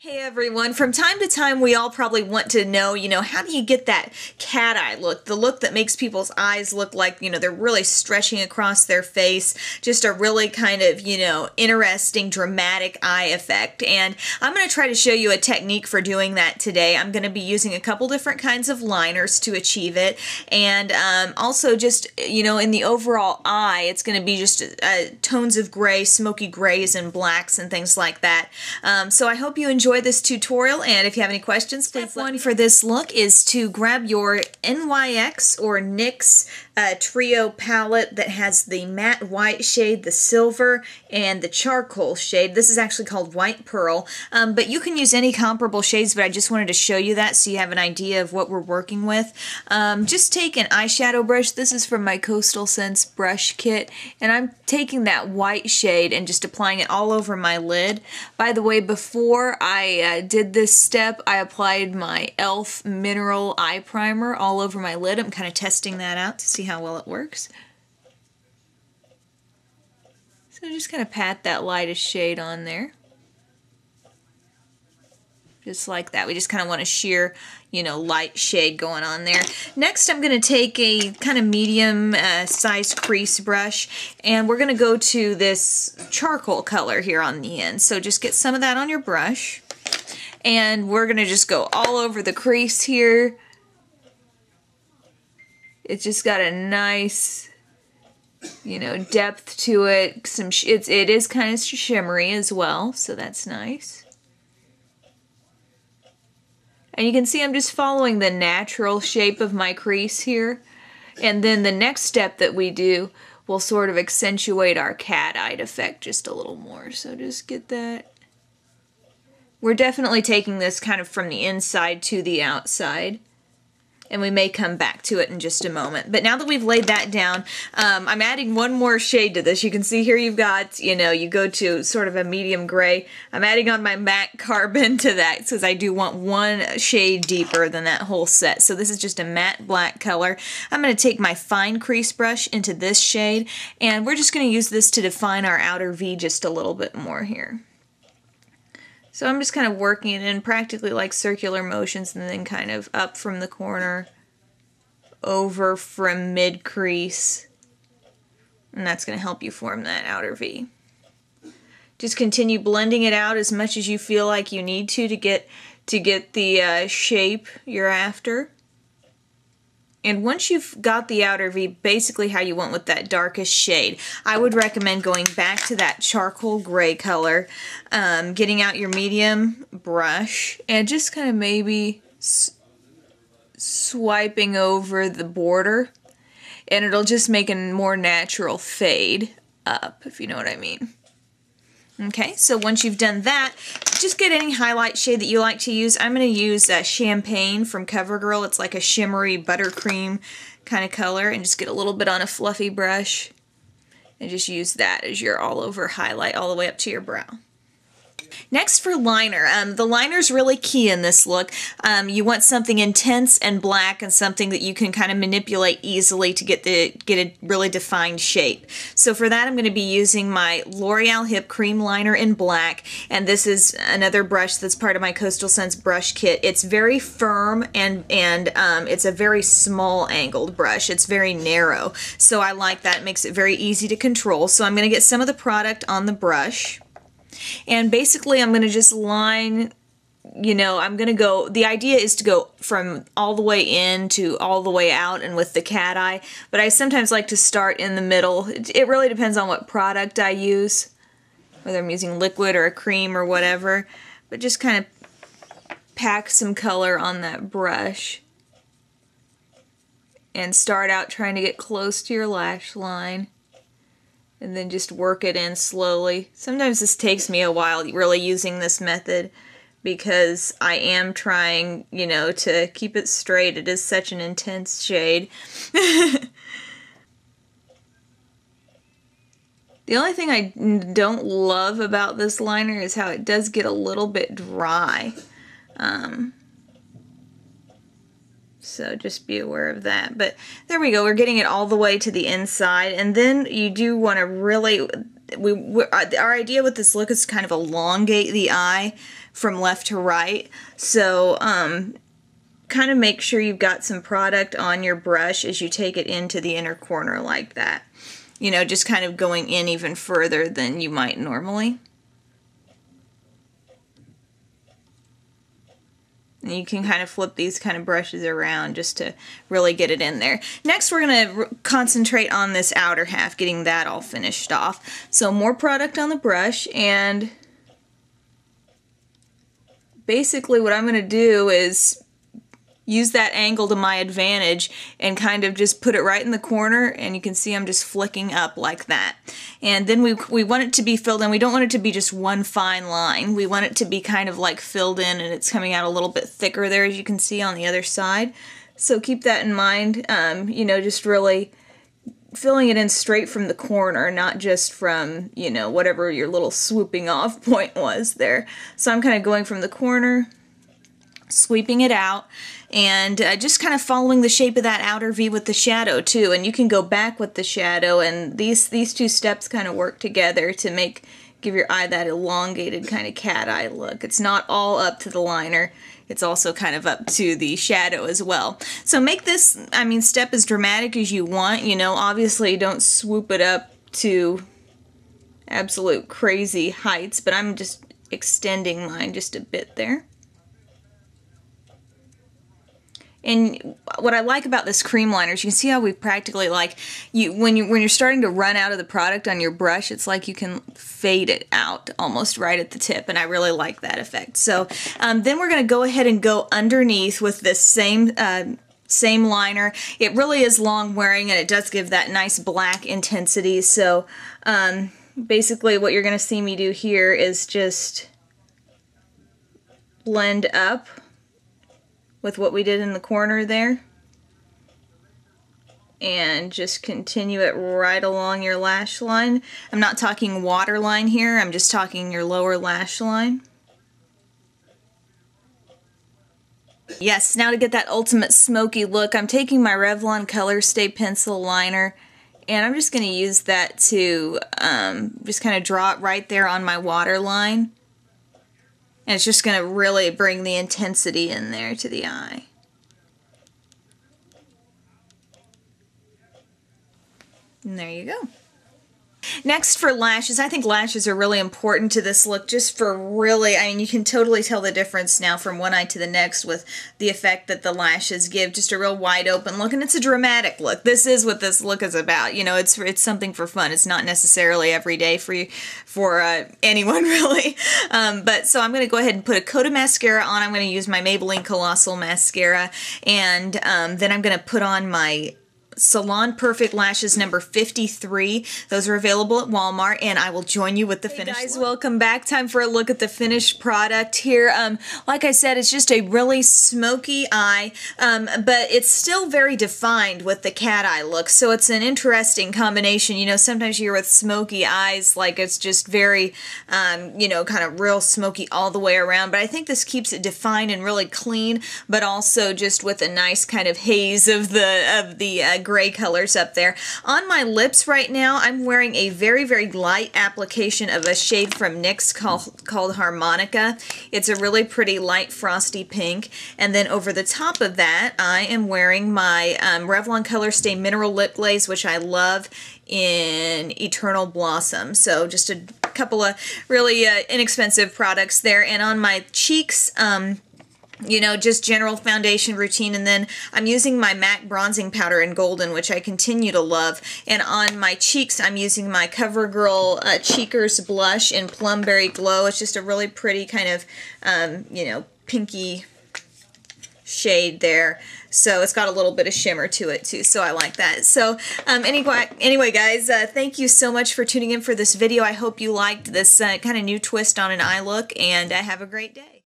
Hey everyone, from time to time we all probably want to know, how do you get that cat eye look? The look that makes people's eyes look like, they're really stretching across their face. Just a really kind of, interesting, dramatic eye effect. And I'm going to try to show you a technique for doing that today. I'm going to be using a couple different kinds of liners to achieve it. And also just, in the overall eye, it's going to be just tones of gray, smoky grays and blacks and things like that. So I hope you enjoy this tutorial, and if you have any questions, please. Step one for this look is to grab your NYX or NYX trio palette that has the matte white shade, the silver, and the charcoal shade. This is actually called White Pearl, but you can use any comparable shades, but I just wanted to show you that so you have an idea of what we're working with. Just take an eyeshadow brush. This is from my Coastal Scents brush kit, and I'm taking that white shade and just applying it all over my lid. By the way, before I did this step, I applied my e.l.f. Mineral Eye Primer all over my lid. I'm kind of testing that out to see how well it works. So just kind of pat that lightest shade on there. Just like that. We just kind of want a sheer, light shade going on there. Next, I'm going to take a kind of medium sized crease brush, and we're going to go to this charcoal color here on the end. So just get some of that on your brush, and we're going to just go all over the crease here. It's just got a nice, depth to it. It is kind of shimmery as well, so that's nice. And you can see I'm just following the natural shape of my crease here. And then the next step that we do will sort of accentuate our cat-eyed effect just a little more. So just get that. We're definitely taking this kind of from the inside to the outside. And we may come back to it in just a moment. But now that we've laid that down, I'm adding one more shade to this. You can see here you've got, you go to sort of a medium gray. I'm adding on my matte carbon to that because I do want one shade deeper than that whole set. So this is just a matte black color. I'm going to take my fine crease brush into this shade, and we're just going to use this to define our outer V just a little bit more here. So I'm just kind of working it in practically like circular motions, and then kind of up from the corner, over from mid-crease, and that's going to help you form that outer V. Just continue blending it out as much as you feel like you need to get the shape you're after. And once you've got the outer V basically how you want with that darkest shade, I would recommend going back to that charcoal gray color, getting out your medium brush, and just kind of maybe swiping over the border, and it'll just make a more natural fade up, if you know what I mean. Okay, so once you've done that, just get any highlight shade that you like to use. I'm going to use Champagne from CoverGirl. It's like a shimmery buttercream kind of color, and just get a little bit on a fluffy brush and just use that as your all-over highlight all the way up to your brow. Next for liner. The liner's really key in this look. You want something intense and black, and something that you can kind of manipulate easily to get a really defined shape. So for that, I'm going to be using my L'Oreal Hip Cream Liner in black, and this is another brush that's part of my Coastal Scents brush kit. It's very firm, and it's a very small angled brush. It's very narrow, so I like that. It makes it very easy to control. So I'm going to get some of the product on the brush. And basically I'm going to just line, I'm going to go, the idea is to go from all the way in to all the way out and with the cat eye, but I sometimes like to start in the middle. It really depends on what product I use, whether I'm using liquid or a cream or whatever, but just kind of pack some color on that brush and start out trying to get close to your lash line. And then just work it in slowly. Sometimes this takes me a while really using this method because I am trying, to keep it straight. It is such an intense shade. The only thing I don't love about this liner is how it does get a little bit dry. So just be aware of that. But there we go. We're getting it all the way to the inside. And then you do want to really, our idea with this look is to kind of elongate the eye from left to right. So kind of make sure you've got some product on your brush as you take it into the inner corner like that. You know, just kind of going in even further than you might normally. And you can kind of flip these kind of brushes around just to really get it in there. Next, we're going to concentrate on this outer half, getting that all finished off. So more product on the brush, and basically what I'm going to do is use that angle to my advantage and kind of just put it right in the corner, and you can see I'm just flicking up like that. And then we want it to be filled in. We don't want it to be just one fine line. We want it to be kind of like filled in, and it's coming out a little bit thicker there, as you can see on the other side. So keep that in mind, you know, just really filling it in straight from the corner, not just from, you know, whatever your little swooping off point was there. So I'm kind of going from the corner, sweeping it out, and just kind of following the shape of that outer V with the shadow too. And you can go back with the shadow, and these two steps kind of work together to give your eye that elongated kind of cat eye look. It's not all up to the liner, it's also kind of up to the shadow as well. So make this, I mean, step as dramatic as you want. You know, obviously don't swoop it up to absolute crazy heights, but I'm just extending mine just a bit there. And what I like about this cream liner is you can see how we practically, like, when you're starting to run out of the product on your brush, it's like you can fade it out almost right at the tip, and I really like that effect. So then we're going to go ahead and go underneath with this same liner. It really is long wearing, and it does give that nice black intensity. So basically what you're going to see me do here is just blend up with what we did in the corner there, and just continue it right along your lash line. I'm not talking waterline here, I'm just talking your lower lash line. Yes, now to get that ultimate smoky look, I'm taking my Revlon Colorstay pencil liner, and I'm just going to use that to just kind of draw it right there on my waterline. And it's just going to really bring the intensity in there to the eye. And there you go. Next for lashes, I think lashes are really important to this look, just for really, I mean, you can totally tell the difference now from one eye to the next with the effect that the lashes give, just a real wide open look, and it's a dramatic look. This is what this look is about, you know, it's something for fun. It's not necessarily every day for anyone really, but so I'm going to go ahead and put a coat of mascara on. I'm going to use my Maybelline Colossal Mascara, and then I'm going to put on my Salon Perfect lashes number 53. Those are available at Walmart, and I will join you with the finished look. Hey guys, welcome back. Time for a look at the finished product here. Like I said, it's just a really smoky eye, but it's still very defined with the cat eye look, so it's an interesting combination. You know, sometimes you're with smoky eyes, like it's just very, you know, kind of real smoky all the way around, but I think this keeps it defined and really clean, but also just with a nice kind of haze of the gray colors up there. On my lips right now, I'm wearing a very, very light application of a shade from NYX called Harmonica. It's a really pretty light frosty pink. And then over the top of that, I am wearing my Revlon Colorstay Mineral Lip Glaze, which I love, in Eternal Blossom. So just a couple of really inexpensive products there. And on my cheeks, you know, just general foundation routine, and then I'm using my MAC bronzing powder in Golden, which I continue to love, and on my cheeks I'm using my CoverGirl Cheekers blush in Plumberry Glow. It's just a really pretty kind of, you know, pinky shade there. So it's got a little bit of shimmer to it too, so I like that. So anyway guys, thank you so much for tuning in for this video. I hope you liked this kind of new twist on an eye look, and have a great day.